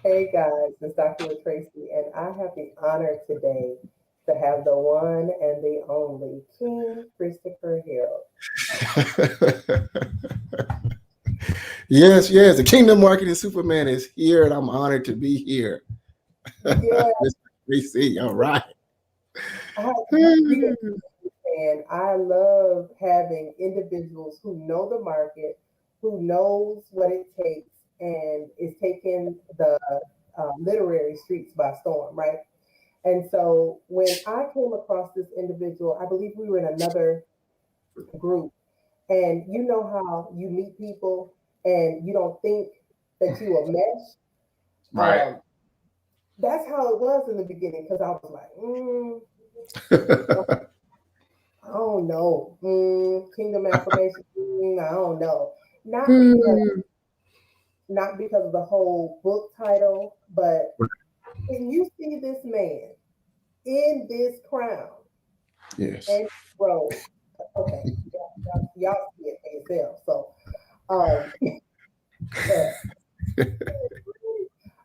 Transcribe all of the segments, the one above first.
Hey guys, it's Dr. Tracy, and I have the honor today to have the one and the only King Christopher Hill. Yes, yes. The Kingdom Marketing Superman is here, and I'm honored to be here. Yeah, Mr. Tracy, all right. I, you can understand. I love having individuals who know the market, who knows what it takes, and is taking the literary streets by storm, right? And so when I came across this individual, I believe we were in another group. And you know how you meet people and you don't think that you will mesh. Right. That's how it was in the beginning because I was like, I don't know, kingdom affirmation, I don't know. Not because not because of the whole book title, but when you see this man in this crown Yes. and robe, okay, y'all see it for yourself. So, um,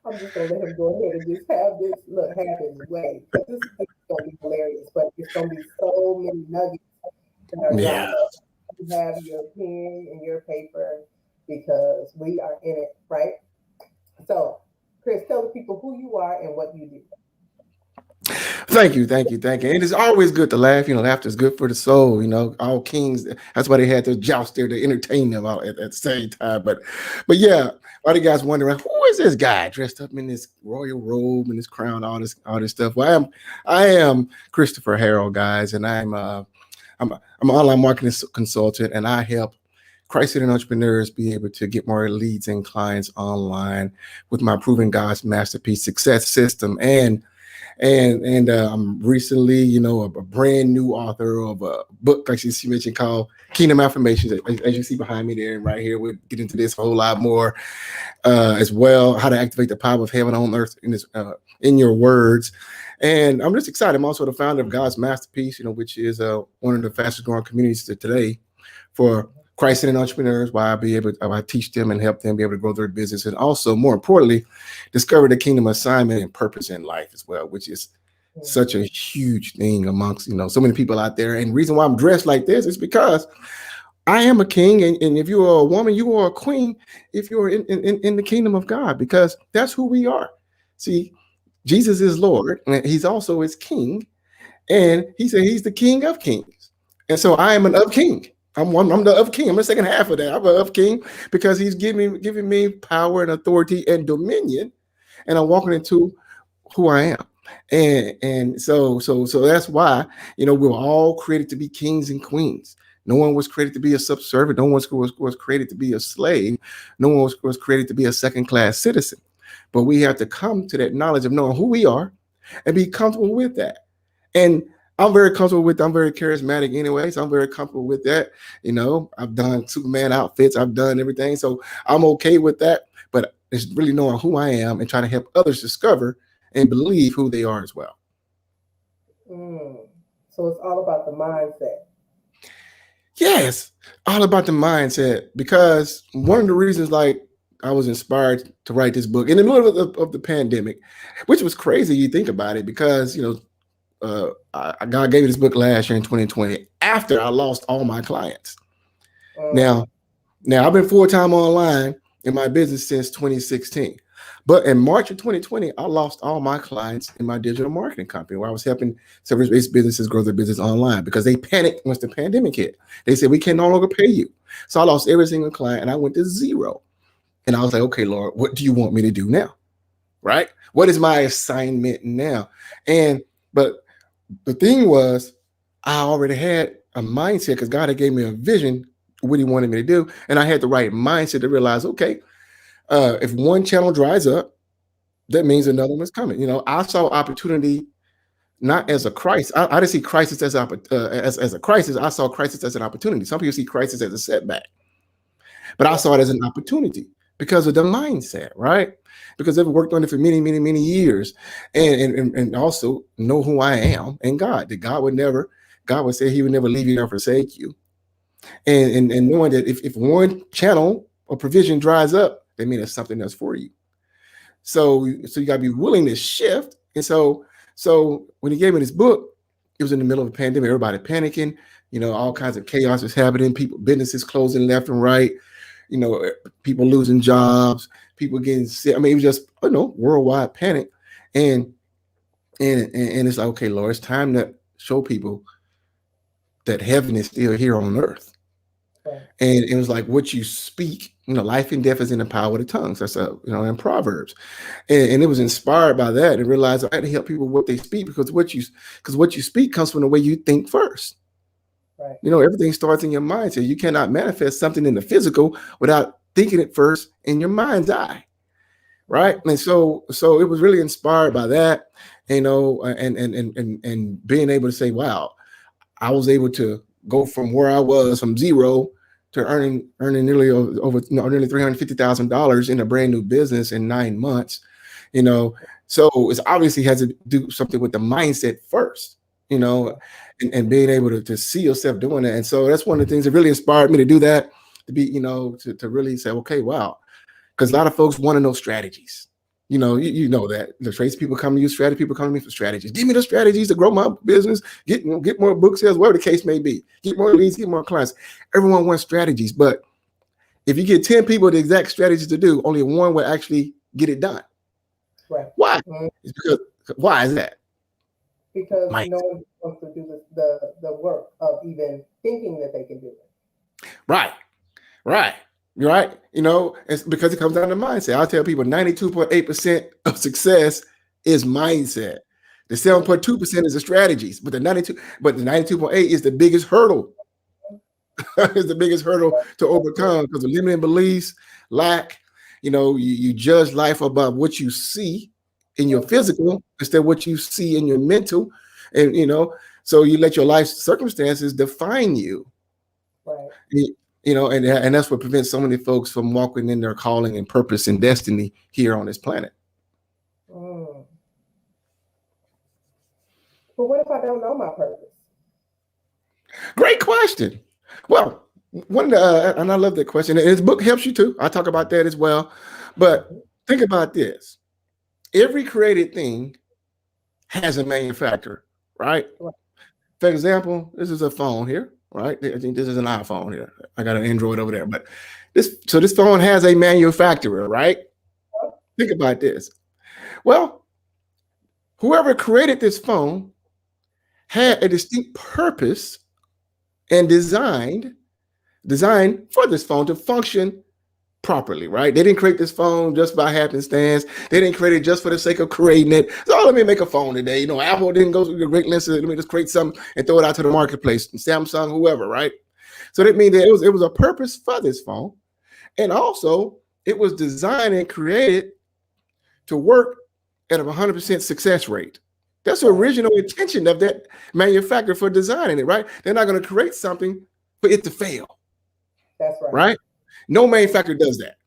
I'm just gonna let him go ahead and just have this look have his way because this is gonna be hilarious, but it's gonna be so many nuggets that are Yeah. dropped. You have your pen and your paper because we are in it, right? So, Chris, tell the people who you are and what you do. Thank you, thank you, thank you. And it's always good to laugh. Laughter is good for the soul. All kings. That's why they had to joust there to entertain them all at the same time. But yeah, all the guys wondering who is this guy dressed up in this royal robe and this crown, all this stuff. Well, I am Christopher Harrell, guys, and I'm an online marketing consultant, and I help Christ-centered entrepreneurs be able to get more leads and clients online with my proven God's masterpiece success system. And I'm recently, a brand new author of a book, like she mentioned, called Kingdom Affirmations. As you see behind me there and right here, we'll get into this a whole lot more as well. How to activate the power of heaven on earth in your words. And I'm just excited. I'm also the founder of God's Masterpiece, which is one of the fastest growing communities today for Christ-centered entrepreneurs, why I teach them and help them be able to grow their business, and also, more importantly, discover the kingdom assignment and purpose in life as well, which is such a huge thing amongst so many people out there. And the reason why I'm dressed like this is because I am a king, and if you are a woman, you are a queen if you're in the kingdom of God, because that's who we are. See, Jesus is Lord, and he's also his king, and he said he's the king of kings. And so I am an of king. I'm the of king. I'm the second half of that. I'm an of king because he's giving me power and authority and dominion, and I'm walking into who I am. And so that's why we were all created to be kings and queens. No one was created to be a subservient. No one was created to be a slave. No one was created to be a second-class citizen. But we have to come to that knowledge of knowing who we are and be comfortable with that. And I'm very comfortable with. I'm very charismatic anyway, so I'm very comfortable with that. I've done Superman outfits. I've done everything, so I'm okay with that. But it's really knowing who I am and trying to help others discover and believe who they are as well. So it's all about the mindset. Yes, all about the mindset, because one of the reasons, like, I was inspired to write this book in the middle of the pandemic, which was crazy. You think about it, because God gave me this book last year in 2020 after I lost all my clients. Now I've been full-time online in my business since 2016. But in March of 2020, I lost all my clients in my digital marketing company, where I was helping service-based businesses grow their business online, because they panicked once the pandemic hit. They said, we can no longer pay you. So I lost every single client and I went to zero. And I was like, okay, Lord, what do you want me to do now? Right? What is my assignment now? But the thing was, I already had a mindset, because God had gave me a vision of what he wanted me to do. And I had the right mindset to realize, okay, if one channel dries up, that means another one's coming. I saw opportunity not as a crisis. I didn't see crisis as a crisis. I saw crisis as an opportunity. Some people see crisis as a setback, but I saw it as an opportunity because of the mindset, right? Because I've worked on it for many, many, many years, and also know who I am and God. That God would say he would never leave you nor forsake you. And knowing that if one channel or provision dries up, that means there's something else for you. So you got to be willing to shift. And so when he gave me this book, it was in the middle of a pandemic, everybody panicking, all kinds of chaos is happening, businesses closing left and right, people losing jobs, people getting sick. I mean, it was just, worldwide panic. And it's like, okay, Lord, it's time to show people that heaven is still here on earth. Right. And it was like, what you speak, life and death is in the power of the tongues. That's in Proverbs. And it was inspired by that, and realized I had to help people with what they speak, because what you speak comes from the way you think first. Right. Everything starts in your mindset. You cannot manifest something in the physical without thinking it first in your mind's eye. Right. And so it was really inspired by that, and being able to say, wow, I was able to go from where I was from zero to earning nearly over nearly $350,000 in a brand new business in 9 months. So it's obviously has to do something with the mindset first, and being able to see yourself doing that. And so that's one of the things that really inspired me to do that, to be, to really say, okay, wow. Because a lot of folks want to know strategies. You know that the trades people come to you, strategy people come to me for strategies. Give me the strategies to grow my business, get more book sales, whatever the case may be, get more leads, get more clients. Everyone wants strategies, but if you get 10 people the exact strategies to do, only one will actually get it done. Right. Why? It's because why is that? Because no one wants to do the work of even thinking that they can do it. Right. Right. It's because it comes down to mindset. I'll tell people 92.8% of success is mindset. The 7.2% is the strategies, but the 92.8 is the biggest hurdle. It's the biggest hurdle to overcome, because of limiting beliefs, lack. You judge life about what you see in your physical instead of what you see in your mental, and so you let your life circumstances define you. Right. And that's what prevents so many folks from walking in their calling and purpose and destiny here on this planet. But what if I don't know my purpose? Great question. Well, and I love that question. And his book helps you too. I talk about that as well. But think about this. Every created thing has a manufacturer, right? For example, this is a phone here. Right, I think this is an iPhone here. I got an Android over there, but this phone has a manufacturer, right? Think about this. Well, whoever created this phone had a distinct purpose and designed for this phone to function properly, right? They didn't create this phone just by happenstance. They didn't create it just for the sake of creating it. So let me make a phone today. Apple didn't go through the great lengths. Let me just create something and throw it out to the marketplace. Samsung, whoever, right? So that means that it was a purpose for this phone, and also it was designed and created to work at a 100% success rate. That's the original intention of that manufacturer for designing it, right? They're not going to create something for it to fail. That's right. Right? No manufacturer does that.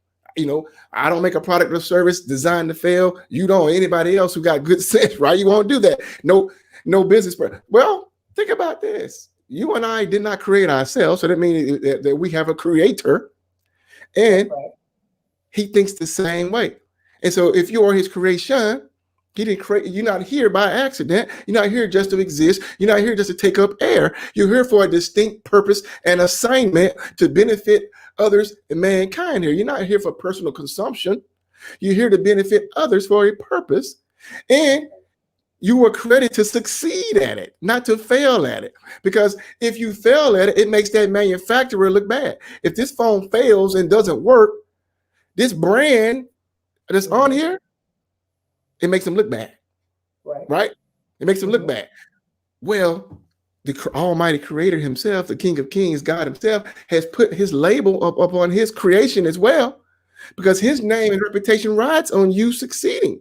I don't make a product or service designed to fail. You don't. Anybody else who got good sense, right? You won't do that. No business. Well, think about this. You and I did not create ourselves, so that means that we have a creator, and he thinks the same way. And so, if you are his creation, he didn't create. You're not here by accident. You're not here just to exist. You're not here just to take up air. You're here for a distinct purpose and assignment to benefit others and mankind here. You're not here for personal consumption. You're here to benefit others for a purpose. And you were created to succeed at it, not to fail at it. Because if you fail at it, it makes that manufacturer look bad. If this phone fails and doesn't work, this brand that's on here, it makes them look bad. Right? It makes them look bad. Well, the Almighty Creator himself, the King of Kings, God himself, has put his label up on his creation as well, because his name and reputation rides on you succeeding.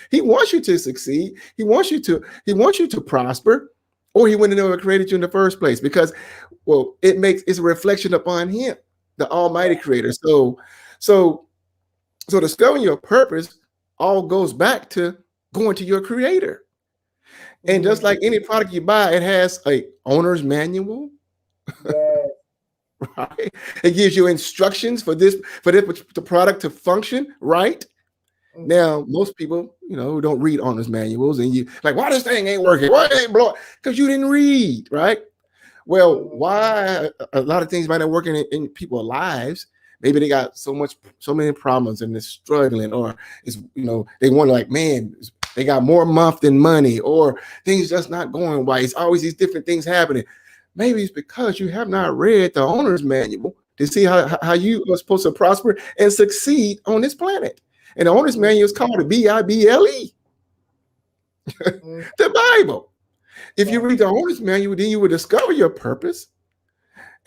He wants you to succeed. He wants you to prosper, or he wouldn't have created you in the first place, because, well, it's a reflection upon him, the Almighty Creator. So discovering your purpose all goes back to going to your Creator. And just like any product you buy, it has a owner's manual. Yes. Right? It gives you instructions for the product to function, right? Mm-hmm. Now, most people, who don't read owner's manuals, and you like, why this thing ain't working? Why it ain't blowing? Because you didn't read, right? Well, why a lot of things might not working in people's lives. Maybe they got so many problems and they're struggling, or it's they want to, like, man, they got more month than money, or things just not going right. It's always these different things happening. Maybe it's because you have not read the owner's manual to see how you are supposed to prosper and succeed on this planet. And the owner's manual is called the Bible, the Bible. If you read the owner's manual, then you will discover your purpose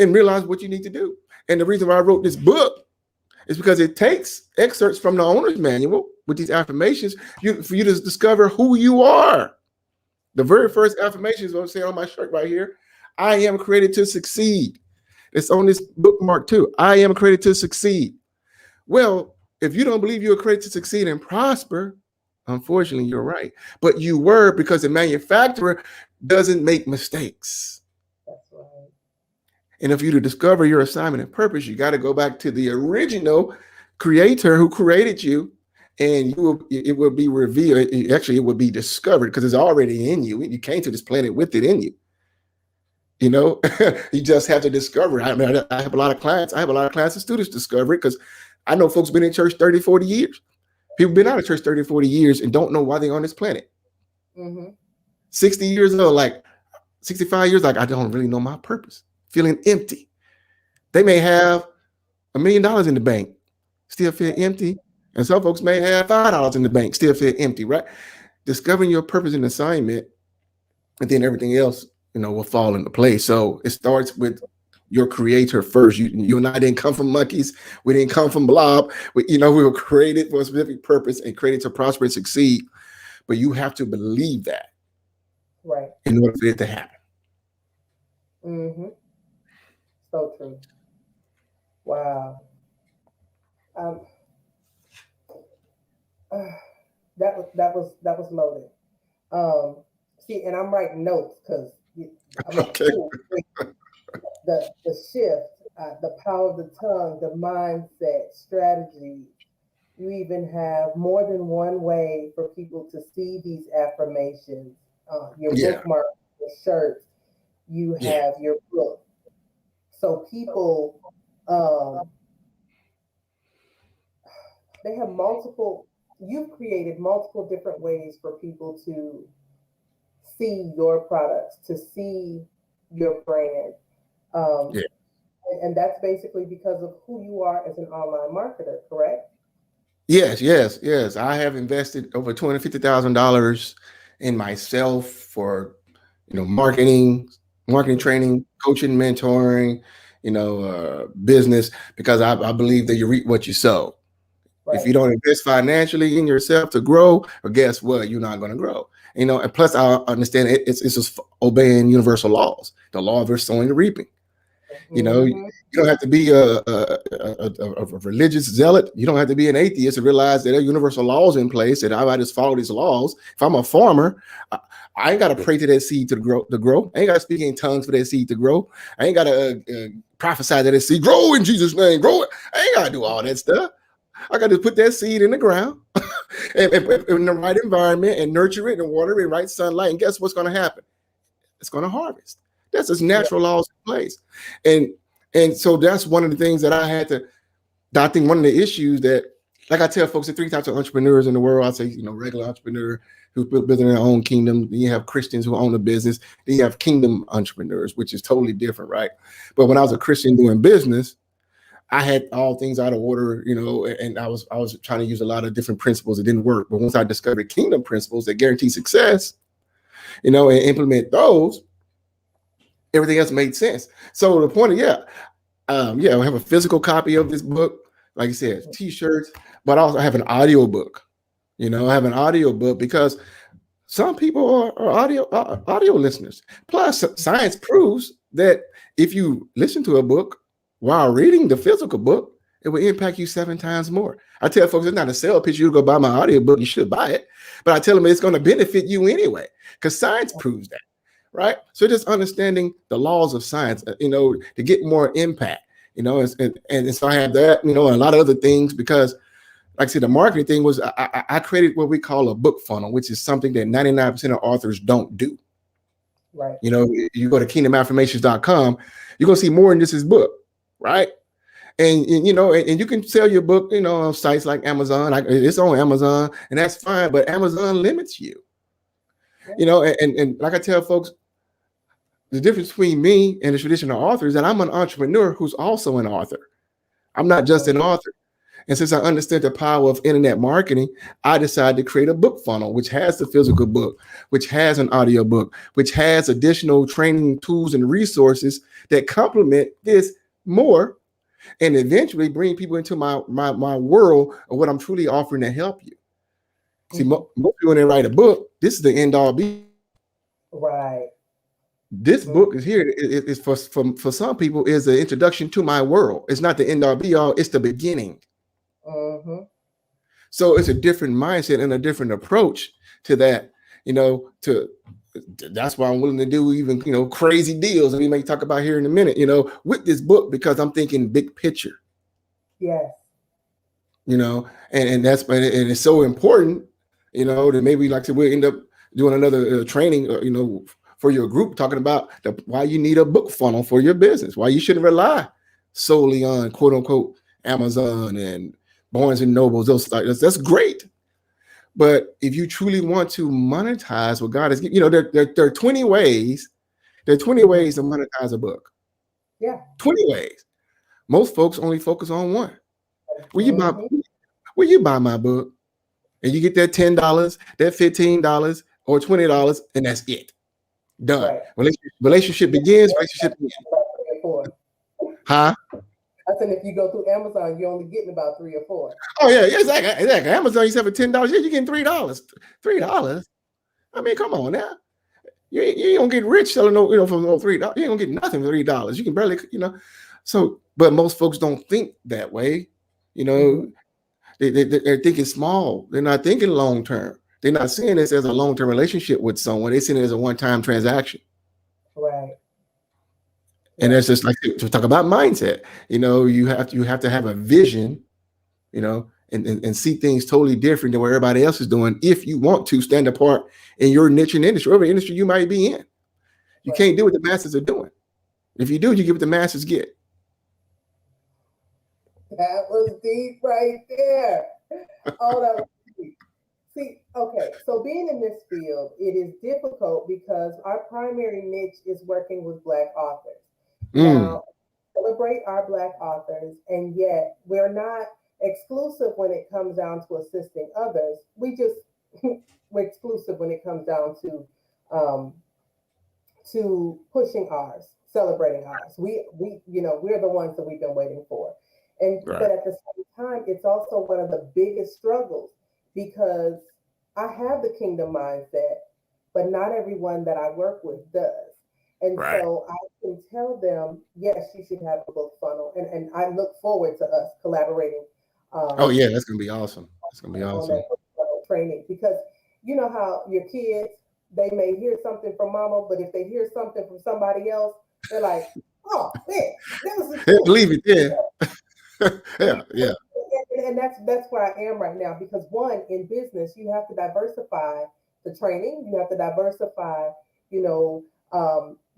and realize what you need to do. And the reason why I wrote this book is because it takes excerpts from the owner's manual with these affirmations for you to discover who you are. The very first affirmation is what I'm saying on my shirt right here. I am created to succeed. It's on this bookmark too. I am created to succeed. Well, if you don't believe you're created to succeed and prosper, unfortunately, you're right. But you were, because the manufacturer doesn't make mistakes. That's right. And if you to discover your assignment and purpose, you got to go back to the original creator who created you, and it will be revealed. Actually, it will be discovered because it's already in you. You came to this planet with it in you. You just have to discover it. I mean, I have a lot of clients. I have a lot of clients and students discover it, because I know folks been in church 30, 40 years. People been out of church 30, 40 years and don't know why they're on this planet. 60 years old, like 65 years, like, I don't really know my purpose, feeling empty. They may have $1 million in the bank, still feel empty. And some folks may have $5 in the bank, still feel empty, right? Discovering your purpose and assignment, and then everything else, will fall into place. So it starts with your creator first. You and I didn't come from monkeys. We didn't come from blob. We were created for a specific purpose and created to prosper and succeed. But you have to believe that, right, in order for it to happen. So true. Wow. That was loaded. See, and I'm writing notes because Okay. The shift, the power of the tongue, the mindset, strategy. You even have more than one way for people to see these affirmations. Your bookmark, your shirt, you have your book. So people, they have you've created multiple different ways for people to see your products, to see your brand. And that's basically because of who you are as an online marketer, correct? Yes. I have invested over $250,000 in myself for, marketing training, coaching, mentoring, business, because I believe that you reap what you sow. Right. If you don't invest financially in yourself to grow, well, guess what? You're not going to grow. And plus I understand it's just obeying universal laws, the law of sowing and reaping. You don't have to be a religious zealot. You don't have to be an atheist to realize that there are universal laws in place, that I just follow these laws. If I'm a farmer, I ain't got to pray to that seed to grow. I ain't got to speak in tongues for that seed to grow. I ain't got to prophesy that seed grow in Jesus' name. Grow it. I ain't got to do all that stuff. I got to put that seed in the ground and in the right environment and nurture it and water it in right sunlight. And guess what's going to happen? It's going to harvest. That's just natural laws in place. And so that's one of the things that I think one of the issues that, like I tell folks, there are 3 types of entrepreneurs in the world. I say, regular entrepreneur who's building their own kingdom. Then you have Christians who own a business. Then you have kingdom entrepreneurs, which is totally different, right? But when I was a Christian doing business, I had all things out of order, and I was trying to use a lot of different principles. It didn't work. But once I discovered kingdom principles that guarantee success, and implement those, everything else made sense. So the point of, I have a physical copy of this book, like I said, t-shirts, but also I have an audio book. I have an audio book because some people are audio listeners. Plus, science proves that if you listen to a book while reading the physical book, it will impact you 7 times more. I tell folks, it's not a sale pitch. You go buy my audio book, you should buy it. But I tell them it's going to benefit you anyway, because science proves that, right? So just understanding the laws of science, to get more impact, and so I have that, and a lot of other things, because like I said, the marketing thing was I created what we call a book funnel, which is something that 99% of authors don't do. Right. You know, you go to kingdomaffirmations.com, you're gonna see more than just his book, right? And you know, and you can sell your book, you know, on sites like Amazon. It's on Amazon, and that's fine. But Amazon limits you. Yeah. You know, and like I tell folks, the difference between me and the traditional author is that I'm an entrepreneur who's also an author. I'm not just an author. And since I understand the power of internet marketing, I decided to create a book funnel, which has the physical book, which has an audio book, which has additional training tools and resources that complement this more, and eventually bring people into my world of what I'm truly offering to help you. See, most people when they write a book, this is the end all be. Right. This book is here. It's for some people is the introduction to my world. It's not the end all be all. It's the beginning. So it's a different mindset and a different approach to that. You know, that's why I'm willing to do even, you know, crazy deals that we may talk about here in a minute, you know, with this book, because I'm thinking big picture. Yes. You know, and it's so important, you know, that maybe like I said, we'll end up doing another training, you know, for your group, talking about why you need a book funnel for your business, why you shouldn't rely solely on quote unquote Amazon and Barnes and Nobles. That's great. But if you truly want to monetize what God has, you know, there are 20 ways. There are 20 ways to monetize a book. Yeah. 20 ways. Most folks only focus on one. Will you buy my book? And you get that $10, that $15, or $20, and that's it. Done. Right. Relationship begins, relationship ends. Huh? I said if you go through Amazon, you're only getting about 3 or 4. Oh yeah, exactly. Amazon, you sell for $10, yeah, you're getting $3. $3. I mean, come on now. You ain't gonna get rich selling no, you know, for no $3. You ain't gonna get nothing for $3. You can barely, you know. So, but most folks don't think that way. You know, they're thinking small. They're not thinking long term. They're not seeing this as a long-term relationship with someone. They're seeing it as a one-time transaction. Right. And that's just like to talk about mindset. You know, you have to have a vision, you know, and see things totally different than what everybody else is doing if you want to stand apart in your niche and industry, whatever industry you might be in. You can't do what the masses are doing. If you do, you get what the masses get. That was deep right there. Oh, that was deep. See, okay, so being in this field, it is difficult because our primary niche is working with Black authors. Now, celebrate our Black authors, and yet we're not exclusive when it comes down to assisting others. We're exclusive when it comes down to pushing ours, celebrating ours. We you know, we're the ones that we've been waiting for. And but at the same time, it's also one of the biggest struggles because I have the kingdom mindset, but not everyone that I work with does. And so I can tell them, yes, you should have a book funnel. And I look forward to us collaborating. Oh yeah, that's gonna be awesome. That's gonna be awesome. Training, because you know how your kids, they may hear something from mama, but if they hear something from somebody else, they're like, oh man, that was believe it, yeah. yeah. And that's where I am right now, because one, in business, you have to diversify the training, you have to diversify, you know,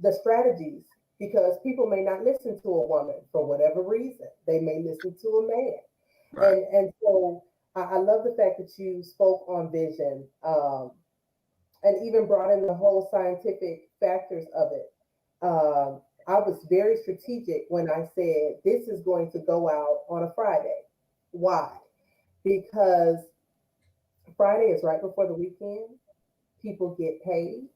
the strategies, because people may not listen to a woman for whatever reason. They may listen to a man. And so I love the fact that you spoke on vision, and even brought in the whole scientific factors of it. I was very strategic when I said this is going to go out on a Friday. Why? Because Friday is right before the weekend. People get paid.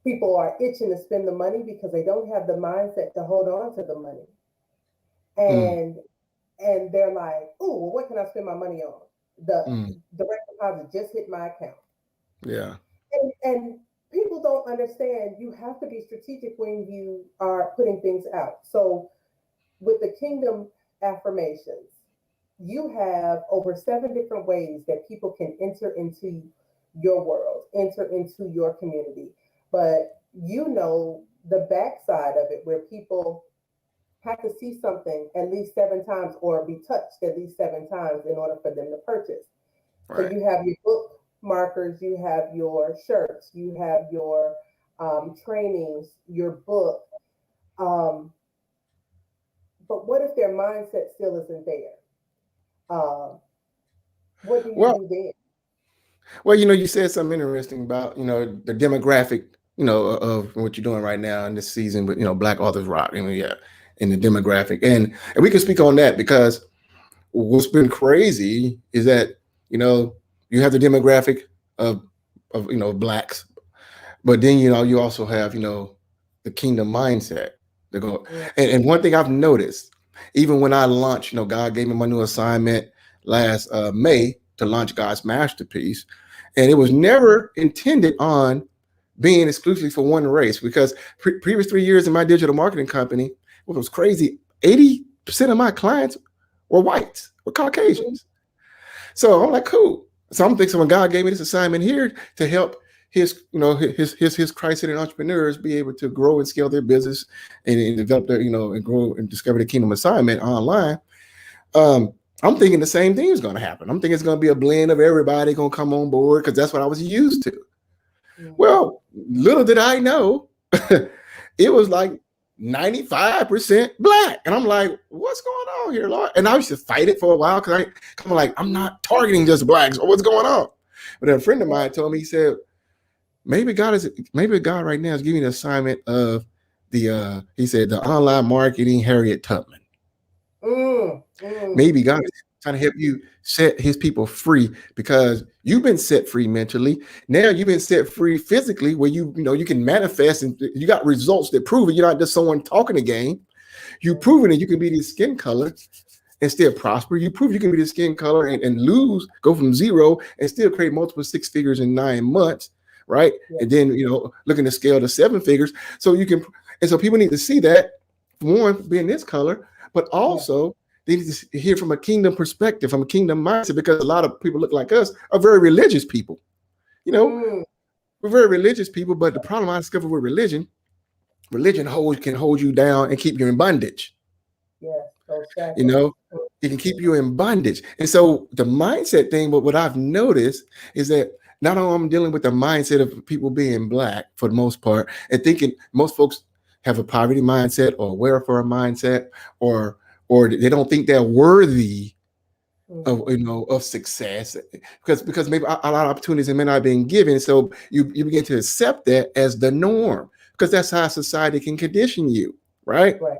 People are itching to spend the money because they don't have the mindset to hold on to the money. And they're like, oh, well, what can I spend my money on? The direct deposit just hit my account. Yeah. And people don't understand, you have to be strategic when you are putting things out. So with the kingdom affirmations, you have over 7 different ways that people can enter into your world, enter into your community. But you know the backside of it, where people have to see something at least 7 times or be touched at least 7 times in order for them to purchase. So Right. you have your book markers, you have your shirts, you have your trainings, your book. Um, but what if their mindset still isn't there? Um, what do you Well, do then? well, you said something interesting about, the demographic, of what you're doing right now in this season with, Black Authors Rock. Yeah, in the demographic. And we can speak on that because what's been crazy is that, you know, you have the demographic of blacks, but then you also have the kingdom mindset. They go, Mm, and one thing I've noticed, even when I launched, God gave me my new assignment last May to launch God's masterpiece, and it was never intended on being exclusively for one race because previous 3 years in my digital marketing company, what was crazy, 80% of my clients were whites, were mm, Caucasians. So I'm like, cool. So I'm thinking when God gave me this assignment here to help his Christ-centered entrepreneurs be able to grow and scale their business and develop their, and grow and discover the kingdom assignment online. I'm thinking the same thing is going to happen. I'm thinking it's going to be a blend of everybody going to come on board because that's what I was used to. mhm. Well, little did I know, it was like 95% black. And I'm like, what's going on here, Lord? And I used to fight it for a while because I'm not targeting just blacks. Or what's going on? But then a friend of mine told me, he said, maybe God right now is giving you the assignment of he said, the online marketing Harriet Tubman. Mm, mm, Maybe God is trying to help you set his people free because you've been set free mentally. Now you've been set free physically where you can manifest and you got results that prove it. You're not just someone talking a game. You've proven that you can be this skin color and still prosper. You prove you can be this skin color and go from zero and still create multiple 6 figures in 9 months, right? yeah, And then, looking to scale to 7 figures. So and so people need to see that, one, being this color, but yeah. also they need to hear from a kingdom perspective, from a kingdom mindset, because a lot of people look like us are very religious people. Mm, We're very religious people, but the problem I discovered with religion can hold you down and keep you in bondage. yes, those You shackles. know, it can keep you in bondage. And so the mindset thing, but what I've noticed is that not only I'm dealing with the mindset of people being black for the most part, and thinking most folks have a poverty mindset or a welfare mindset, or they don't think they're worthy of Mhm. of success because maybe a lot of opportunities may not being given. So you begin to accept that as the norm because that's how society can condition you, right? Right,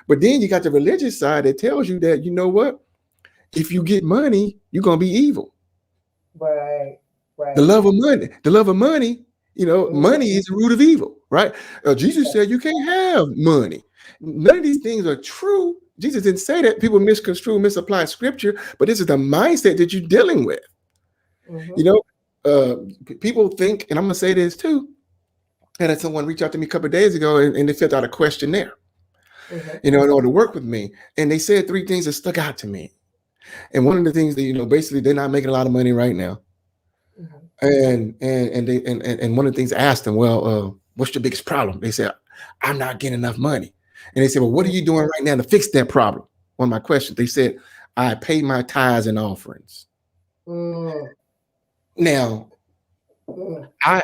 But then you got the religious side that tells you that, you know what? If you get money, you're going to be evil. right, The right. love of money, Mm, money is the root of evil, right? Jesus said you can't have money. None of these things are true. Jesus didn't say that. People misconstrue, misapply scripture, but this is the mindset that you're dealing with. You mhm, know, people think, and I'm going to say this too, I had someone reach out to me a couple of days ago and they filled out a questionnaire, mhm, in order to work with me. And they said 3 things that stuck out to me. And one of the things that, basically they're not making a lot of money right now. mhm, And one of the things I asked them, well, what's your biggest problem? They said, I'm not getting enough money. And they said, well, what are mm, you doing right now to fix that problem? One of my questions, they said, I pay my tithes and offerings. mm, Now, mm, I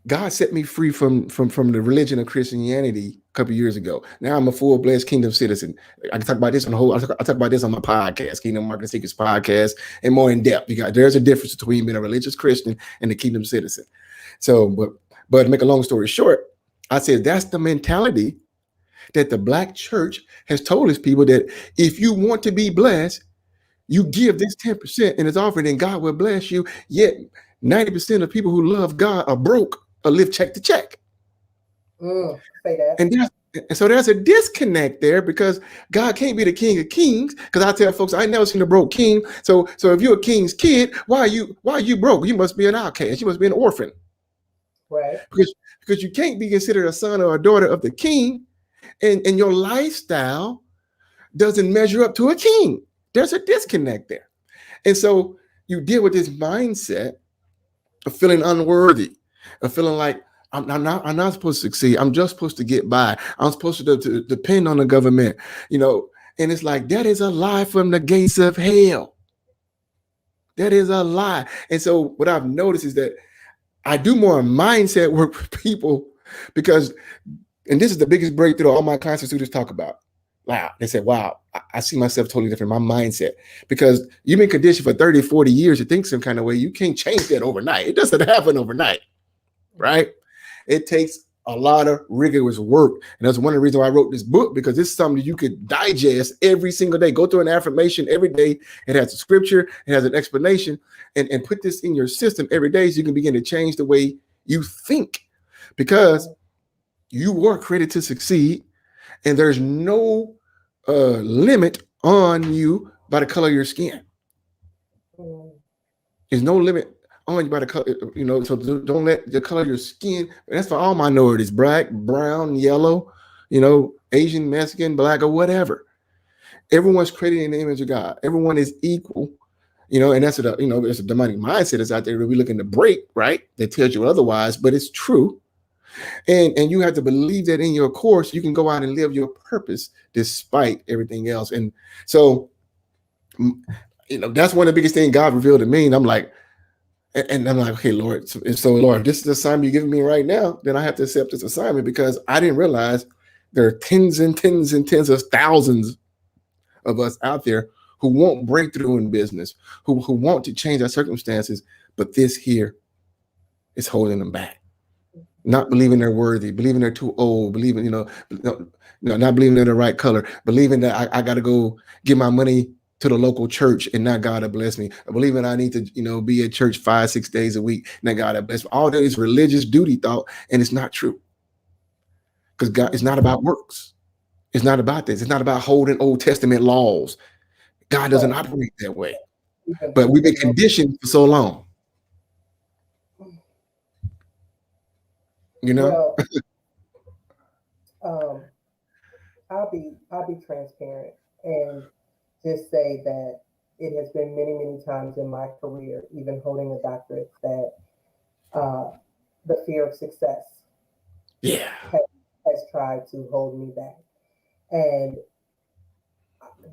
God set me free from the religion of Christianity a couple of years ago. Now I'm a full-fledged kingdom citizen. I can talk about this on the whole. I talk about this on my podcast, Kingdom Marketing Secrets podcast, and more in depth. There's a difference between being a religious Christian and a kingdom citizen. So, but to make a long story short, I said that's the mentality that the black church has told its people that if you want to be blessed, you give this 10% in its offering, and God will bless you. Yet 90% of people who love God are broke or live check to check. mm. Say that. And so there's a disconnect there because God can't be the King of Kings. Because I tell folks, I never seen a broke king. So if you're a king's kid, why are you broke? You must be an outcast. You must be an orphan. Right. Because you can't be considered a son or a daughter of the king, and your lifestyle doesn't measure up to a king. There's a disconnect there. And so you deal with this mindset of feeling unworthy, of feeling like I'm not supposed to succeed. I'm just supposed to get by. I'm supposed to depend on the government, you know. And it's like, that is a lie from the gates of hell. That is a lie. And so what I've noticed is that I do more mindset work for people because, and this is the biggest breakthrough all my clients and students talk about. Wow. They said, wow, I see myself totally different, my mindset. Because you've been conditioned for 30, 40 years to think some kind of way. You can't change that overnight. It doesn't happen overnight, right? It takes a lot of rigorous work. And that's one of the reasons why I wrote this book, because it's something you could digest every single day. Go through an affirmation every day. It has a scripture, it has an explanation, and put this in your system every day so you can begin to change the way you think. Because you were created to succeed, and there's no limit on you by the color of your skin. There's no limit on you by the color, you know, so don't let the color of your skin, that's for all minorities, black, brown, yellow, you know, Asian, Mexican, black, or whatever. Everyone's created in the image of God. Everyone is equal, you know, and that's what, you know, there's a demonic mindset that's out there that we're looking to break, right? That tells you otherwise, but it's true. And you have to believe that in your course, you can go out and live your purpose despite everything else. And so, you know, that's one of the biggest things God revealed to me. And I'm like, okay, Lord. So Lord, this is the assignment you're giving me right now. Then I have to accept this assignment, because I didn't realize there are tens and tens and tens of thousands of us out there who want breakthrough in business, who want to change our circumstances, but this here is holding them back. Not believing they're worthy, believing they're too old, believing, not believing they're the right color, believing that I got to go give my money to the local church and not God to bless me. Believing I need to, be at church 5-6 days a week, and that God to bless me. All that is religious duty thought, and it's not true. Because God, it's not about works. It's not about this. It's not about holding Old Testament laws. God doesn't operate that way. But we've been conditioned for so long. Well, I'll be transparent and just say that it has been many, many times in my career, even holding a doctorate, that the fear of success has tried to hold me back. And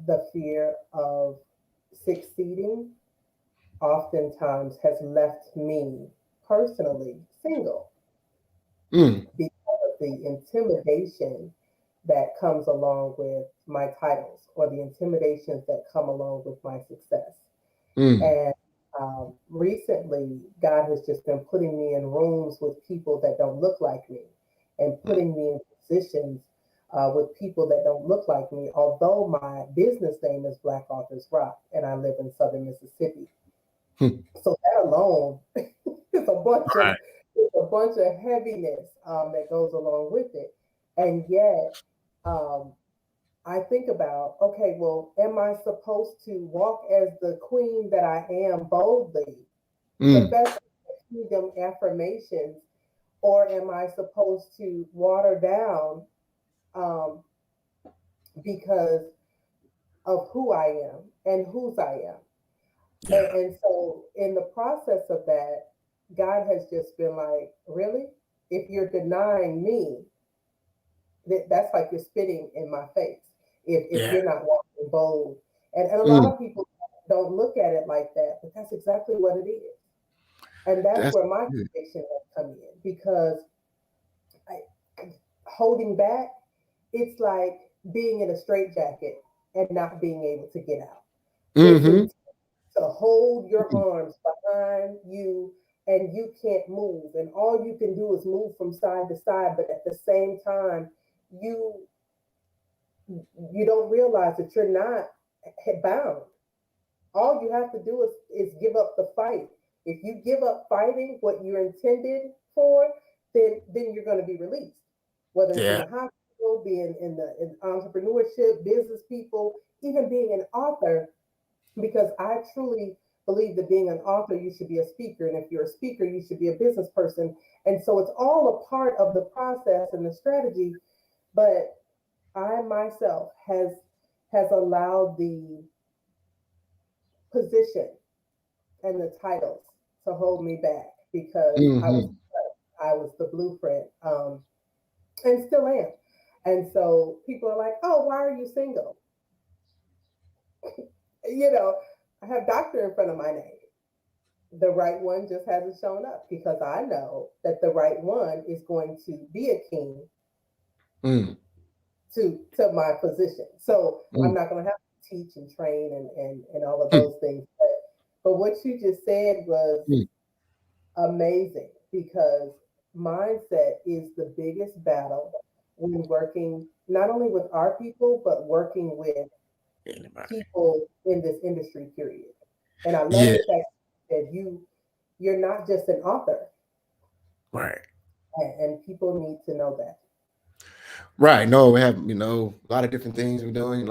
the fear of succeeding oftentimes has left me personally single because of the intimidation that comes along with my titles, or the intimidations that come along with my success. And recently, God has just been putting me in rooms with people that don't look like me, and putting me in positions with people that don't look like me, although my business name is Black Authors Rock and I live in Southern Mississippi. So that alone is a bunch of heaviness that goes along with it. And yet, I think about, okay, well, am I supposed to walk as the queen that I am boldly, profess kingdom affirmations, or am I supposed to water down because of who I am and whose I am? And so, in the process of that, God has just been like, really? If you're denying me, that's like you're spitting in my face. If you're not walking bold, and a lot of people don't look at it like that, but that's exactly what it is. And that's where my conviction has come in, because holding back, it's like being in a straitjacket and not being able to get out. To hold your arms behind you and you can't move, and all you can do is move from side to side, but at the same time you don't realize that you're not bound. All you have to do is give up the fight. If you give up fighting what you're intended for, then you're going to be released, whether it's in the hospital, being in entrepreneurship, business people, even being an author. Because I truly believe that being an author, you should be a speaker. And if you're a speaker, you should be a business person. And so it's all a part of the process and the strategy. But I myself has allowed the position and the titles to hold me back, because I was the blueprint, and still am. And so people are like, "Oh, why are you single?" You know, I have doctor in front of my name. The right one just hasn't shown up because I know that the right one is going to be a king Mm, to my position. So I'm mm, not going to have to teach and train and all of mm, those things. But what you just said was mm. amazing because mindset is the biggest battle when working not only with our people, but working with Anybody. people in this industry, period. And I love Yeah, the fact that you're not just an author, right. and people need to know that. Right. No, we have, a lot of different things we're doing,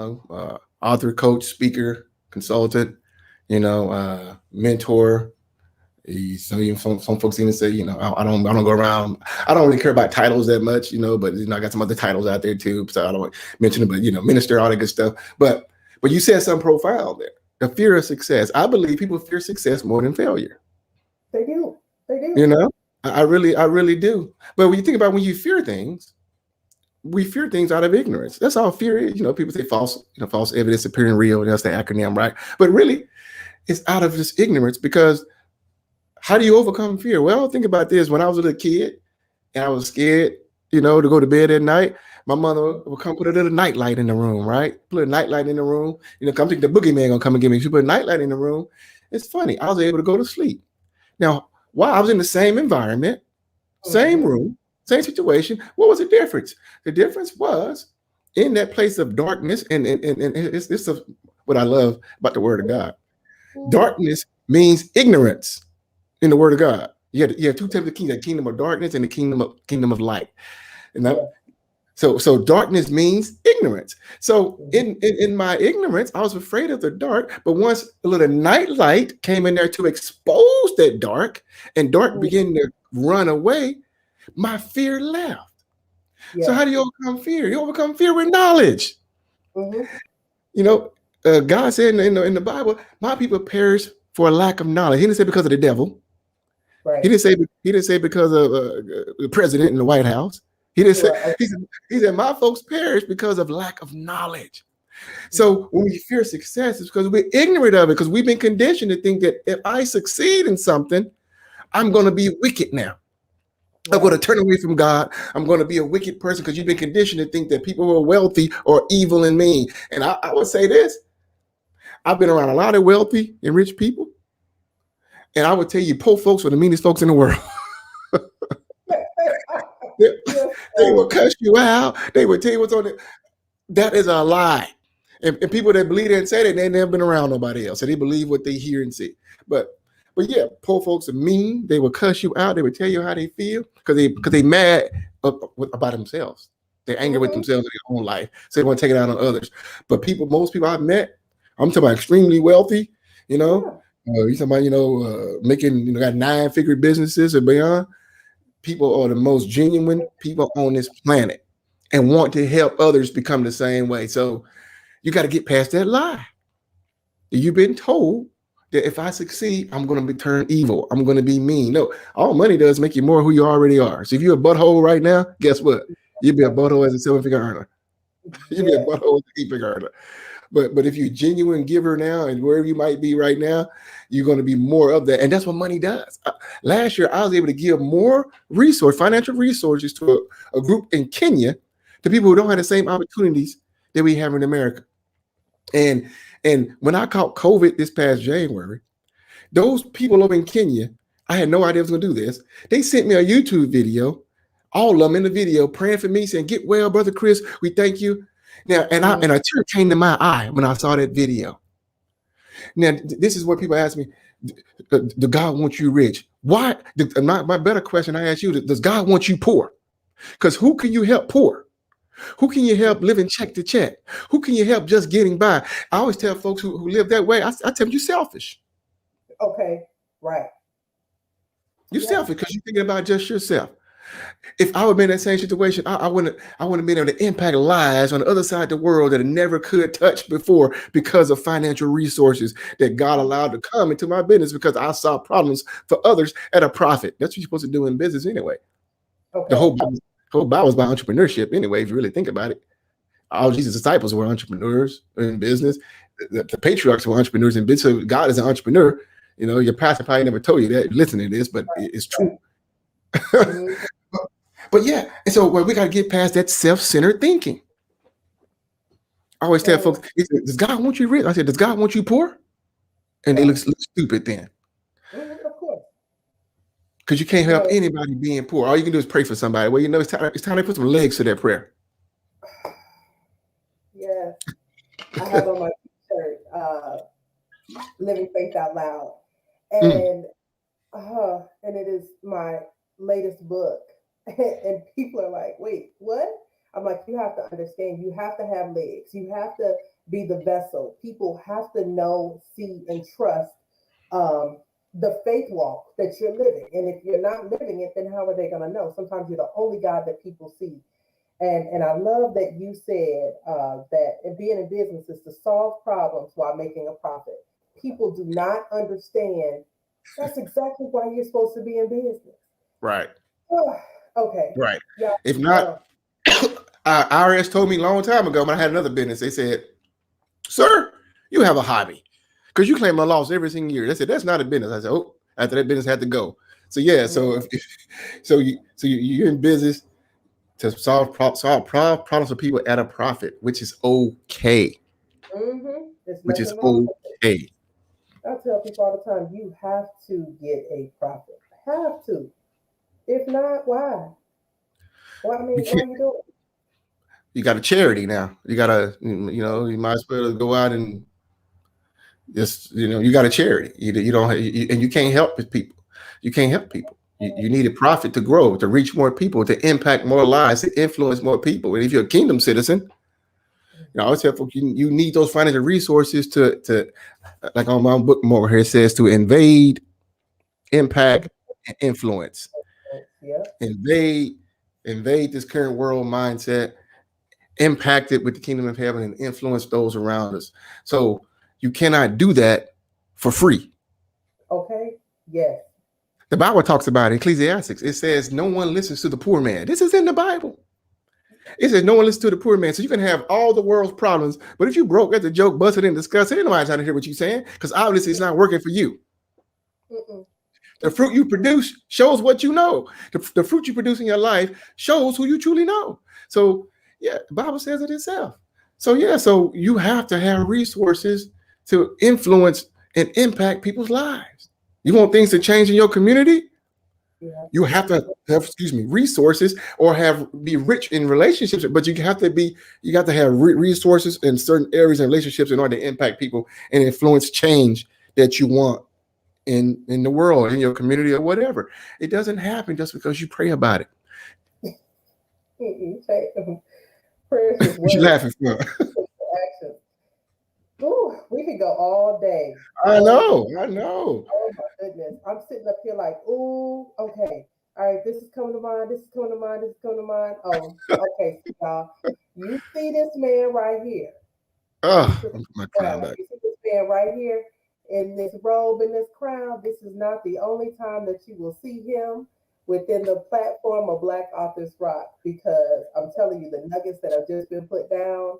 author, coach, speaker, consultant, mentor. Some folks even say, I don't go around. I don't really care about titles that much, but I got some other titles out there too. So I don't mention it, but minister, all that good stuff. But you said something profound there. The fear of success. I believe people fear success more than failure. They do. They You do. know, I really do. But when you think about when you fear things, we fear things out of ignorance. That's all fear is. People say false evidence appearing real. That's the acronym, right? But really, it's out of just ignorance because how do you overcome fear? Well, think about this. When I was a little kid and I was scared, to go to bed at night, my mother would come put a little nightlight in the room, right? Put a nightlight in the room. Come think the boogeyman gonna come and get me. If you put a nightlight in the room, it's funny. I was able to go to sleep. Now, while I was in the same environment, same Mm-hmm. room, same situation, what was the difference? The difference was in that place of darkness, and it's what I love about the word of God. Darkness means ignorance in the word of God. You have two types of kingdom: the kingdom of darkness and the kingdom of light. And that, Yeah. so darkness means ignorance. So in my ignorance, I was afraid of the dark. But once a little night light came in there to expose that dark, and dark Mhm. began to run away, my fear left. So Yeah. how do you overcome fear? You overcome fear with knowledge. Hmm. You know, God said in the Bible, "My people perish for a lack of knowledge." He didn't say because of the devil. He Right. didn't say he didn't say because of the president in the White House. He didn't say Right. he said my folks perish because of lack of knowledge. Mhm. So when we fear success, it's because we're ignorant of it, because we've been conditioned to think that if I succeed in something, I'm going to be wicked now. I'm going to Right. turn away from God. I'm going to be a wicked person because you've been conditioned to think that people who are wealthy are evil and mean. And I would say this: I've been around a lot of wealthy and rich people, and I would tell you, poor folks are the meanest folks in the world. they, Yes, they will sir. cuss you out. They will tell you what's on it. That is a lie. And people that believe it and say that, they never been around nobody else. So they believe what they hear and see. But yeah, poor folks are mean. They will cuss you out. They will tell you how they feel because they mad about themselves. They're angry with Hmm. themselves in their own life. So they want to take it out on others. But most people I've met, I'm talking about extremely wealthy, you know. Yeah. You talking about, making, got 9-figure businesses or beyond. People are the most genuine people on this planet and want to help others become the same way. So you got to get past that lie. You've been told that if I succeed, I'm going to be turned evil. I'm going to be mean. No, all money does make you more who you already are. So if you're a butthole right now, guess what? You'll be a butthole as a 7-figure earner. You'll be a Yes. butthole as a 8-figure earner. But if you're a genuine giver now and wherever you might be right now, you're going to be more of that. And that's what money does. Last year, I was able to give more financial resources to a group in Kenya to people who don't have the same opportunities that we have in America. And when I caught COVID this past January, those people over in Kenya, I had no idea I was going to do this. They sent me a YouTube video, all of them in the video, praying for me, saying, "Get well, Brother Chris. We thank you." Now, Mhm. and a tear came to my eye when I saw that video. Now, this is what people ask me: "Do God want you rich?" Why? My better question I ask you: does God want you poor? Because who can you help poor? Who can you help living check to check? Who can you help just getting by? I always tell folks who live that way, I tell them, you're selfish. Okay. Right. You're Yeah. selfish because you're thinking about just yourself. If I would be in that same situation, I wouldn't have been able to impact lives on the other side of the world that I never could touch before because of financial resources that God allowed to come into my business because I saw problems for others at a profit. That's what you're supposed to do in business anyway. The Okay. whole Bible is about entrepreneurship anyway, if you really think about it. All Jesus' disciples were entrepreneurs in business. The patriarchs were entrepreneurs in business. So God is an entrepreneur. You know, your pastor probably never told you that. Listen to this, but it's true. Mm-hmm. But yeah, and so we got to get past that self-centered thinking. I always tell folks, does God want you rich? I said, does God want you poor? And they look stupid then. Mm-hmm, of course. Because you can't help anybody being poor. All you can do is pray for somebody. Well, you know, it's time to put some legs to that prayer. Yes. I have on my t-shirt, Living Faith Out Loud. And it is my latest book. And people are like, wait, what? I'm like, you have to understand, you have to have legs. You have to be the vessel. People have to know, see, and trust the faith walk that you're living. And if you're not living it, then how are they going to know? Sometimes you're the only God that people see. And I love that you said that being in business is to solve problems while making a profit. People do not understand that's exactly why you're supposed to be in business. Right. Okay. Right. Yeah. If not, IRS told me a long time ago when I had another business, they said, sir, you have a hobby because you claim a loss every single year. They said, that's not a business. I said, oh, after that business had to go. So yeah, so you're in business to solve problems for people at a profit, which is okay. Mm-hmm. Which is okay. I tell people all the time, you have to get a profit. Have to. If not, why? Well, I mean, why are you doing it? You got a charity now. You got to, you know, you might as well go out and just, you know, you got a charity. You don't, and you can't help people. You can't help people. You need a profit to grow, to reach more people, to impact more lives, to influence more people. And if you're a kingdom citizen, you know, I always tell folks you need those financial resources to like on my book more here it says to invade, impact, and influence. Yeah. Invade this current world mindset, impact it with the kingdom of heaven, and influence those around us. So you cannot do that for free. Okay. Yes. The Bible talks about it, Ecclesiastes. It says no one listens to the poor man. This is in the Bible. It says no one listens to the poor man. So you can have all the world's problems, but if you broke, that's a joke, busted and discussed. Ain't nobody trying to hear what you're saying because obviously it's not working for you. Mm-mm. The fruit you produce shows what you know. The fruit you produce in your life shows who you truly know. So yeah, the Bible says it itself. So yeah, so you have to have resources to influence and impact people's lives. You want things to change in your community? You have to have, resources or be rich in relationships, but you have to have resources in certain areas and relationships in order to impact people and influence change that you want in the world, in your community or whatever. It doesn't happen just because you pray about it. Prayers is What you laughing for? Action. Ooh, we could go all day. I know. Oh my goodness. I'm sitting up here like, ooh, okay. All right, this is coming to mind. This is coming to mind. This is coming to mind. Oh, okay, so y'all. You see this man right here. My crown back. You see this man right here in this robe, in this crown. This is not the only time that you will see him within the platform of Black Authors Rock, because I'm telling you, the nuggets that have just been put down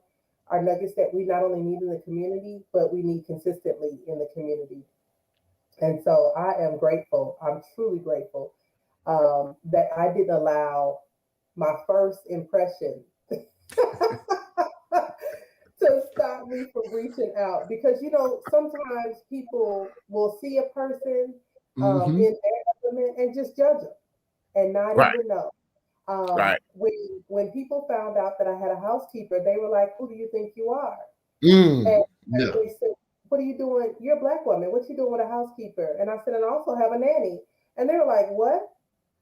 are nuggets that we not only need in the community, but we need consistently in the community. And so I am grateful. I'm truly grateful that I didn't allow my first impression to stop me from reaching out, because sometimes people will see a person in their element and just judge them and not even know. When people found out that I had a housekeeper, they were like, "Who do you think you are?" And they said, "What are you doing? You're a Black woman. What you doing with a housekeeper?" And I said, "And I also have a nanny." And they were like, "What?"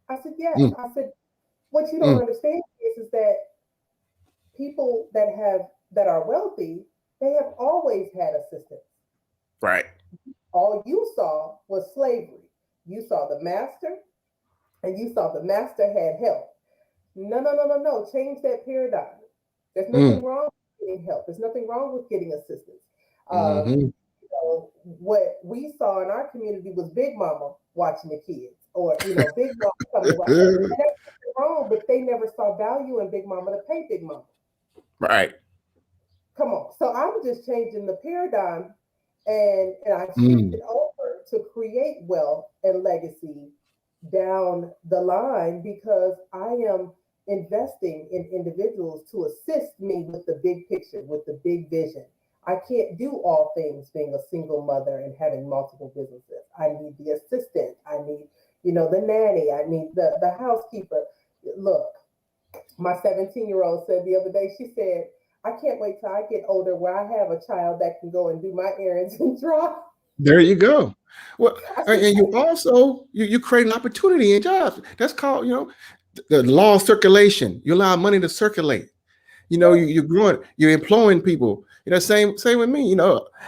I said, "Yes." I said, "What you don't understand is that people that are wealthy, they have always had assistance. Right. All you saw was slavery. You saw the master, and you saw the master had help. No. Change that paradigm. There's nothing wrong with getting help. There's nothing wrong with getting assistance. What we saw in our community was Big Mama watching the kids, or Big Mama coming to watch. And there's nothing grown, but they never saw value in Big Mama to pay Big Mama. Right. Come on. So I'm just changing the paradigm, and I Mm. shifted over to create wealth and legacy down the line because I am investing in individuals to assist me with the big picture, with the big vision. I can't do all things being a single mother and having multiple businesses. I need the assistant. I need, the nanny. I need the housekeeper. Look, my 17-year-old said the other day, she said, I can't wait till I get older where I have a child that can go and do my errands and drive. There you go. Well, I said, and you also you create an opportunity in jobs. That's called, the law of circulation. You allow money to circulate. You're growing, you're employing people. Same with me.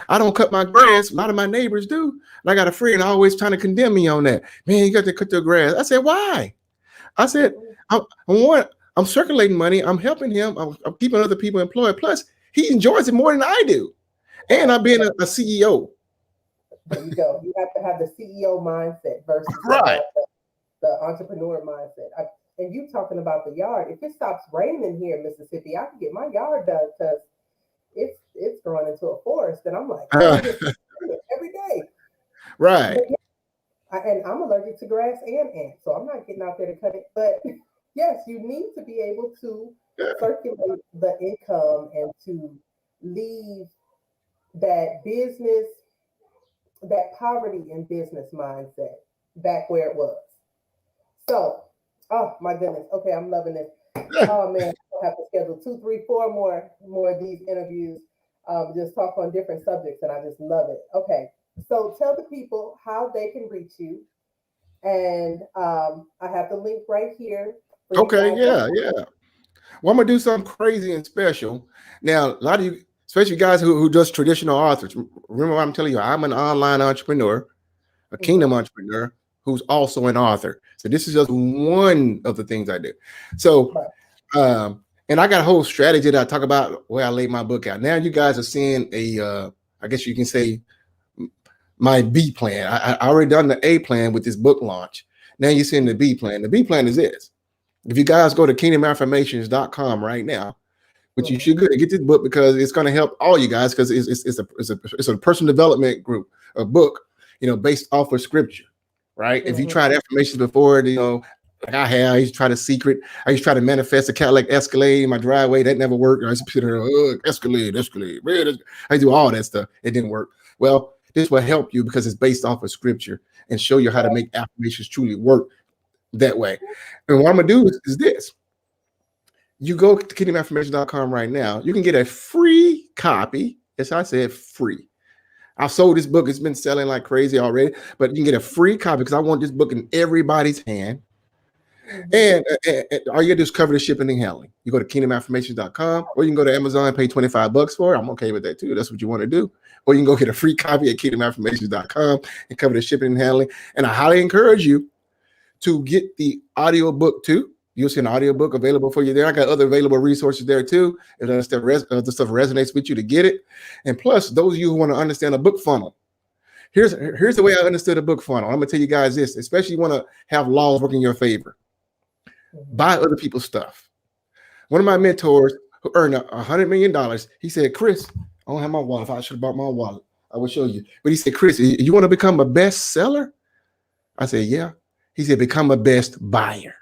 I don't cut my grass. A lot of my neighbors do. And I got a friend always trying to condemn me on that. Man, you got to cut your grass. I said, why? I said, I'm circulating money. I'm helping him. I'm keeping other people employed. Plus, he enjoys it more than I do. And I'm being a CEO. There you go. You have to have the CEO mindset versus right. the entrepreneur mindset. And you talking about the yard. If it stops raining here in Mississippi, I can get my yard done because it's growing into a forest. And I'm like, every day. Right. And I'm allergic to grass and ants, so I'm not getting out there to cut it. But yes, you need to be able to circulate the income and to leave that business, that poverty in business mindset back where it was. So, oh my goodness. Okay, I'm loving this. Oh man, I'll have to schedule 2, 3, 4 more of these interviews. Just talk on different subjects, and I just love it. Okay, so tell the people how they can reach you, and I have the link right here. Okay, yeah. Well, I'm gonna do something crazy and special. Now, a lot of you, especially guys who does traditional authors, remember what I'm telling you, I'm an online entrepreneur, a kingdom entrepreneur who's also an author. So this is just one of the things I do. So, and I got a whole strategy that I talk about where I lay my book out. Now you guys are seeing I guess you can say my B plan. I already done the A plan with this book launch. Now you're seeing the B plan. The B plan is this. If you guys go to kingdomaffirmations.com right now, which you should get this book because it's going to help all you guys because it's a personal development group, a book, based off of scripture, right? If you tried affirmations before, like I have, I used to try to secret. I used to try to manifest a Cadillac Escalade in my driveway. That never worked. I used to put it Escalade. I do all that stuff. It didn't work. Well, this will help you because it's based off of scripture and show you how to make affirmations truly work that way. And what I'm going to do is this. You go to kingdomaffirmations.com right now. You can get a free copy. As I said, free. I've sold this book. It's been selling like crazy already, but you can get a free copy because I want this book in everybody's hand. And all you do is cover the shipping and handling. You go to kingdomaffirmations.com or you can go to Amazon and pay $25 for it. I'm okay with that too. That's what you want to do. Or you can go get a free copy at kingdomaffirmations.com and cover the shipping and handling. And I highly encourage you to get the audio book too. You'll see an audio book available for you there. I got other available resources there too. If the stuff resonates with you to get it. And plus, those of you who want to understand a book funnel, here's the way I understood a book funnel. I'm going to tell you guys this, especially you want to have laws work in your favor. Buy other people's stuff. One of my mentors who earned $100 million, he said, Chris, I don't have my wallet. If I should have bought my wallet, I will show you. But he said, Chris, you want to become a bestseller? I said, yeah. He said, become a best buyer.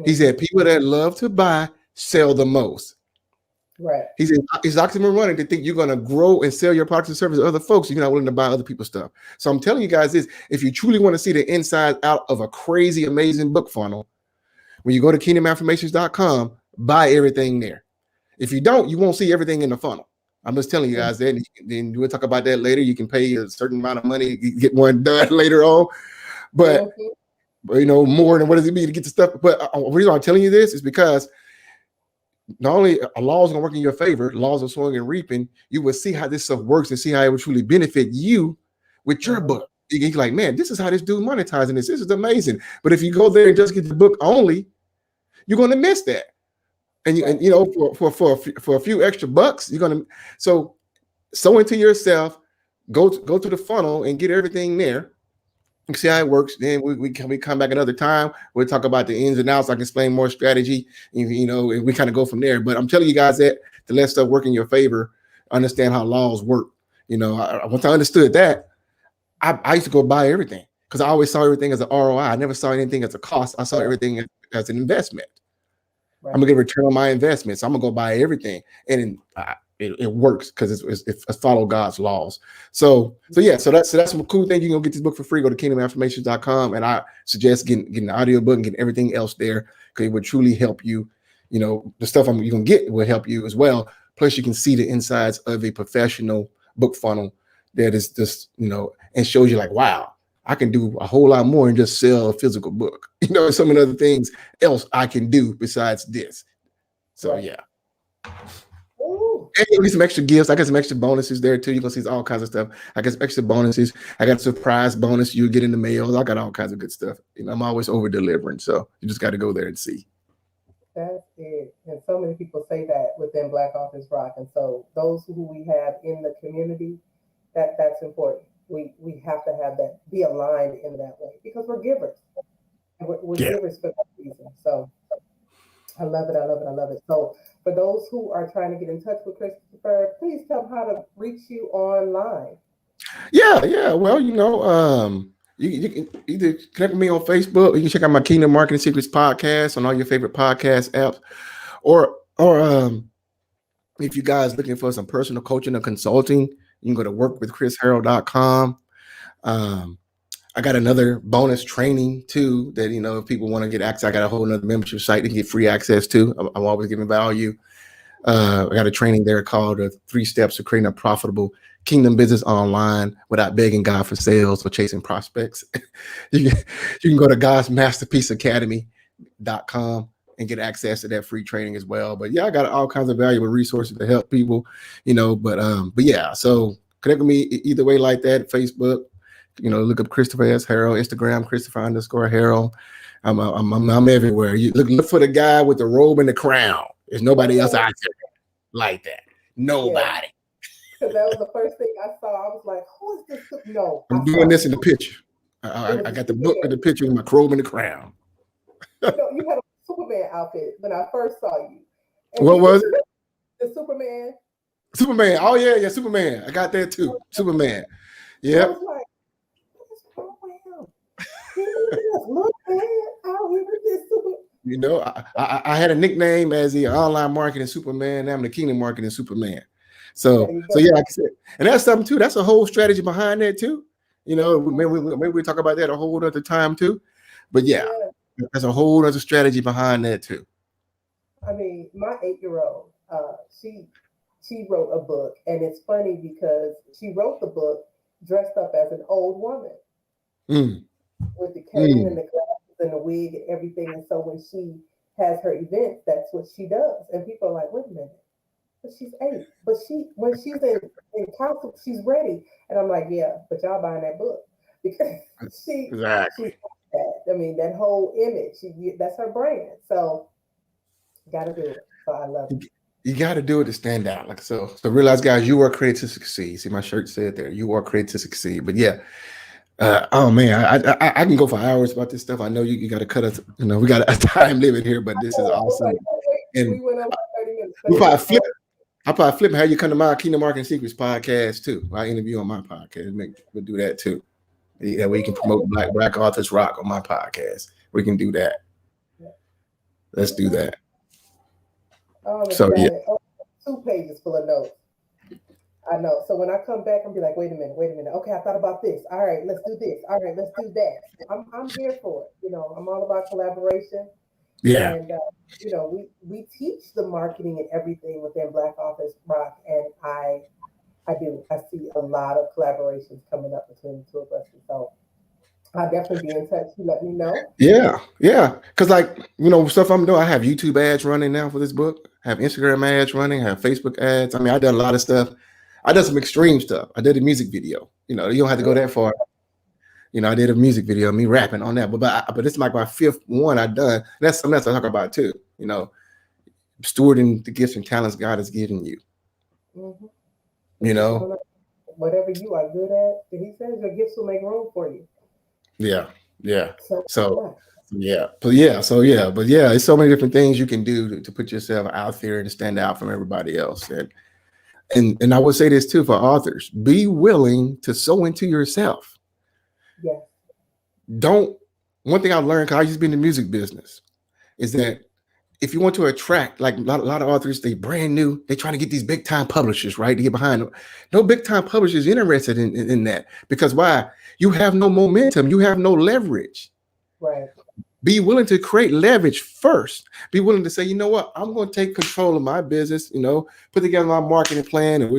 He said, people that love to buy sell the most. Right. He said, it's oxymoron to think you're going to grow and sell your products and services to other folks. You're not willing to buy other people's stuff. So I'm telling you guys this, if you truly want to see the inside out of a crazy, amazing book funnel, when you go to kingdomaffirmations.com, buy everything there. If you don't, you won't see everything in the funnel. I'm just telling you guys that. Then we'll talk about that later. You can pay a certain amount of money, get one done later on. But more than what does it mean to get the stuff? But the reason I'm telling you this is because not only a law is going to work in your favor, laws of sowing and reaping, you will see how this stuff works and see how it will truly benefit you with your book. You're like, man, this is how this dude monetizing this. This is amazing. But if you go there and just get the book only, you're going to miss that. And for a few extra bucks, you're going to sow into yourself, go to the funnel and get everything there. You see how it works. Then we come back another time. We'll talk about the ins and outs. I can explain more strategy. You know, and we kind of go from there. But I'm telling you guys that to let stuff work in your favor, understand how laws work. You know, once I understood that, I used to go buy everything because I always saw everything as an ROI. I never saw anything as a cost. I saw everything as an investment. Right. I'm gonna get a return on my investment, so I'm gonna go buy everything, and it works because it's follow God's laws. So yeah, so that's some cool thing. You can go get this book for free. Go to kingdomaffirmations.com, and I suggest getting the audio book and getting everything else there because it would truly help you. You know, the stuff you're gonna get will help you as well. Plus, you can see the insides of a professional book funnel that is just, you know, and shows you like, wow, I can do a whole lot more than just sell a physical book. You know, some of the other things else I can do besides this. So yeah. Ooh. And you get some extra gifts. I got some extra bonuses there too. You're gonna see all kinds of stuff. I got some extra bonuses. I got a surprise bonus you get in the mail. I got all kinds of good stuff. You know, I'm always over delivering. So you just got to go there and see. That's it. And so many people say that within Black Authors Rock. And so those who we have in the community, that's important. We have to have that, be aligned in that way because we're givers. We're givers for that reason. So I love it. I love it. I love it. So for those who are trying to get in touch with Christopher, please tell them how to reach you online. Yeah. Well, you know, you can either connect with me on Facebook, or you can check out my Kingdom Marketing Secrets podcast on all your favorite podcast apps, or if you guys looking for some personal coaching or consulting, you can go to workwithchrisharrell.com. I got another bonus training too that, you know, if people want to get access, I got a whole nother membership site to get free access to. I'm always giving value. I got a training there called 3 Steps to Creating a Profitable Kingdom Business Online Without Begging God for Sales or Chasing Prospects. you can go to godsmasterpieceacademy.com and get access to that free training as well. But yeah, I got all kinds of valuable resources to help people, you know, but yeah, so connect with me either way like that. Facebook, you know, look up Christopher S. Harrell, Instagram, Christopher_Harrell. I'm everywhere. You look for the guy with the robe and the crown. There's nobody else out there like that. Nobody. Yeah. That was the first thing I saw. I was like, who is this? No. I'm doing this in the picture. I got the book with the picture with my robe and the crown. You know, you had a Superman outfit when I first saw you. And what was it? The Superman. Superman. Oh, yeah, Superman. I got that too. Superman. Yeah. I was like, what is wrong with him? He just look bad out here with this Superman. You know, I had a nickname as the online marketing Superman. Now I'm the Kingdom marketing Superman. So yeah, like I said, and that's something too. That's a whole strategy behind that too. You know, maybe we talk about that a whole other time too. But yeah, there's a whole other strategy behind that too. I mean, my 8-year-old, she wrote a book, and it's funny because she wrote the book dressed up as an old woman with the cane and the glasses and the wig and everything. And so when she has her events, that's what she does. And people are like, wait a minute, but she's 8. But when she's in council, she's ready. And I'm like, yeah, but y'all buying that book because she I mean, that whole image, that's her brand. So got to do it. So I love it. You got to do it to stand out. Like so realize, guys, you are created to succeed. See, my shirt said there, you are created to succeed. But yeah, oh man, I can go for hours about this stuff. I know you got to cut us. You know, we got a time limit here, but this is awesome. And we went over 30 minutes. I'll probably flip how you come to my Kingdom Marketing Secrets podcast too. I interview on my podcast. We'll do that too. Yeah, we can promote Black Authors Rock on my podcast. We can do that. Let's do that. So yeah, 2 pages full of notes. I know. So when I come back, I'll be like, wait a minute. Okay, I thought about this. All right, let's do this. All right, let's do that. I'm here for it. You know, I'm all about collaboration. Yeah. And you know, we teach the marketing and everything within Black Authors Rock, and I see a lot of collaborations coming up between the 2 of us. So I'll definitely be in touch. You let me know. Yeah. Because like, you know, stuff I'm doing, I have YouTube ads running now for this book. I have Instagram ads running. I have Facebook ads. I mean, I done a lot of stuff. I did some extreme stuff. I did a music video. You know, you don't have to go that far. You know, I did a music video, me rapping on that. But it's like my 5th one I've done. That's something else I talk about too. You know, stewarding the gifts and talents God has given you. Mm-hmm. You know, whatever you are good at, he says your gifts will make room for you. Yeah. Yeah. So So yeah. but yeah, it's so many different things you can do to put yourself out there and stand out from everybody else. And I would say this too for authors: be willing to sow into yourself. Yes. Don't. One thing I've learned, because I used to be in the music business, is that if you want to attract, like a lot of authors, they brand new, they trying to get these big time publishers, right, to get behind them. No big time publishers interested in that, because why? You have no momentum, you have no leverage. Right. Be willing to create leverage first. Be willing to say, you know what, I'm going to take control of my business, put together my marketing plan, and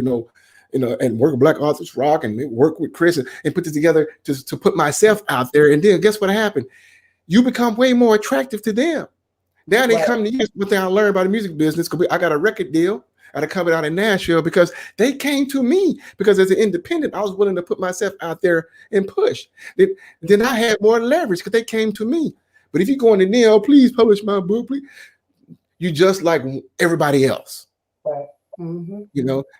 and work with Black Authors Rock, and work with Chris, and put this together to put myself out there. And then guess what happened? You become way more attractive to them. Now they come to you. One thing I learned about the music business, because I got a record deal at a company out in Nashville, because they came to me, because as an independent, I was willing to put myself out there and push. Then I had more leverage because they came to me. But if you go in the nail, please publish my book, please. You just like everybody else. Right. Mm-hmm.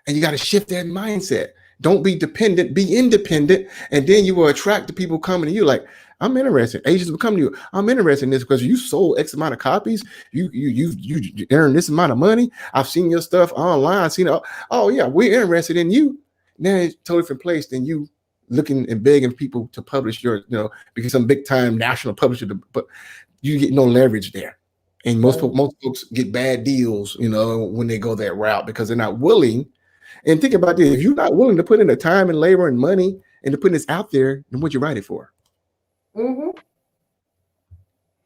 And you got to shift that mindset. Don't be dependent, be independent, and then you will attract the people coming to you. Like, I'm interested. Agents will come to you. I'm interested in this because you sold X amount of copies. You earned this amount of money. I've seen your stuff online. I've seen it. Oh yeah, we're interested in you. Now it's a totally different place than you looking and begging people to publish your, because some big time national publisher, but you get no leverage there. And most folks get bad deals, when they go that route, because they're not willing. And think about this: if you're not willing to put in the time and labor and money and to put this out there, then what you write it for? Mm-hmm.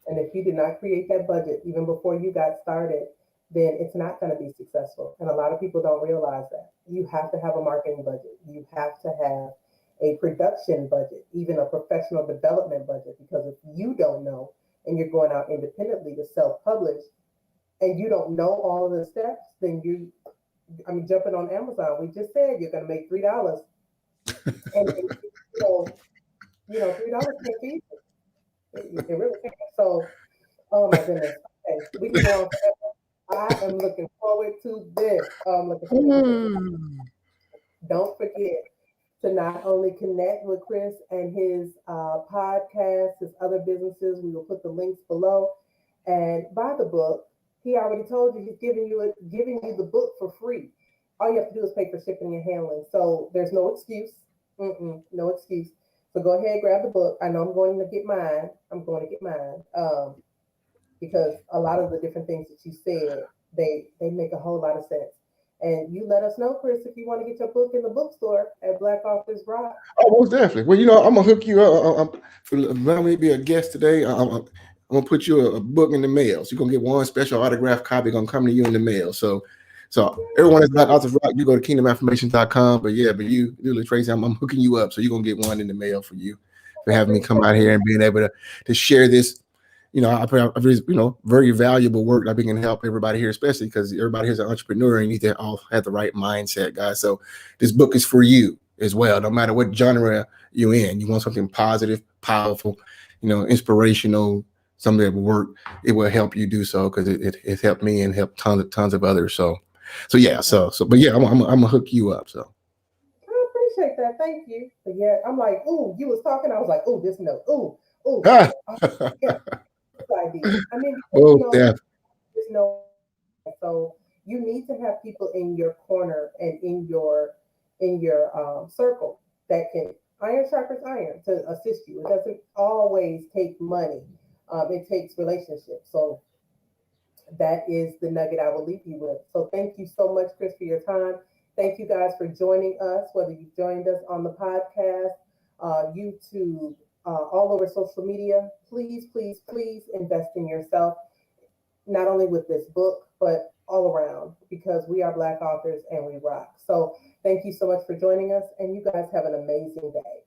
And if you did not create that budget even before you got started, then it's not going to be successful. And a lot of people don't realize that. You have to have a marketing budget. You have to have a production budget, even a professional development budget, because if you don't know and you're going out independently to self-publish and you don't know all of the steps, then jumping on Amazon, we just said you're going to make $3. And $3 can't feed you. It really can't. So, oh my goodness. Okay, we can go on forever. I am looking forward to this. Don't forget to not only connect with Chris and his podcast, his other businesses. We will put the links below, and buy the book. He already told you he's giving you the book for free. All you have to do is pay for shipping and handling. So there's no excuse. No excuse. So go ahead, grab the book. I know I'm going to get mine. Because a lot of the different things that you said, they make a whole lot of sense. And you let us know, Chris, if you want to get your book in the bookstore at Black Authors Rock. Oh, most definitely. Well, I'm gonna hook you up. Allow me to be a guest today. I'm gonna put you a book in the mail. So you're gonna get one special autographed copy gonna come to you in the mail. So everyone is Black Authors Rock. You go to kingdomaffirmations.com. But you, Lily Tracy, I'm hooking you up. So you're gonna get one in the mail for you for having me come out here and being able to share this. Very valuable work that we can help everybody here, especially because everybody here is an entrepreneur and you need to all have the right mindset, guys. So this book is for you as well, no matter what genre you're in. You want something positive, powerful, inspirational, something that will work. It will help you do so, because it helped me and helped tons of others. So I'm gonna hook you up. So I appreciate that. Thank you. But yeah, I'm like, ooh, you was talking. I was like, ooh, this note. Ooh. Yeah. Idea. There's no. So you need to have people in your corner and in your circle that can iron sharpens iron to assist you. It doesn't always take money. It takes relationships. So that is the nugget I will leave you with. So thank you so much, Chris, for your time. Thank you guys for joining us, whether you joined us on the podcast, YouTube, all over social media. Please, please, please invest in yourself, not only with this book, but all around, because we are Black authors and we rock. So thank you so much for joining us, and you guys have an amazing day.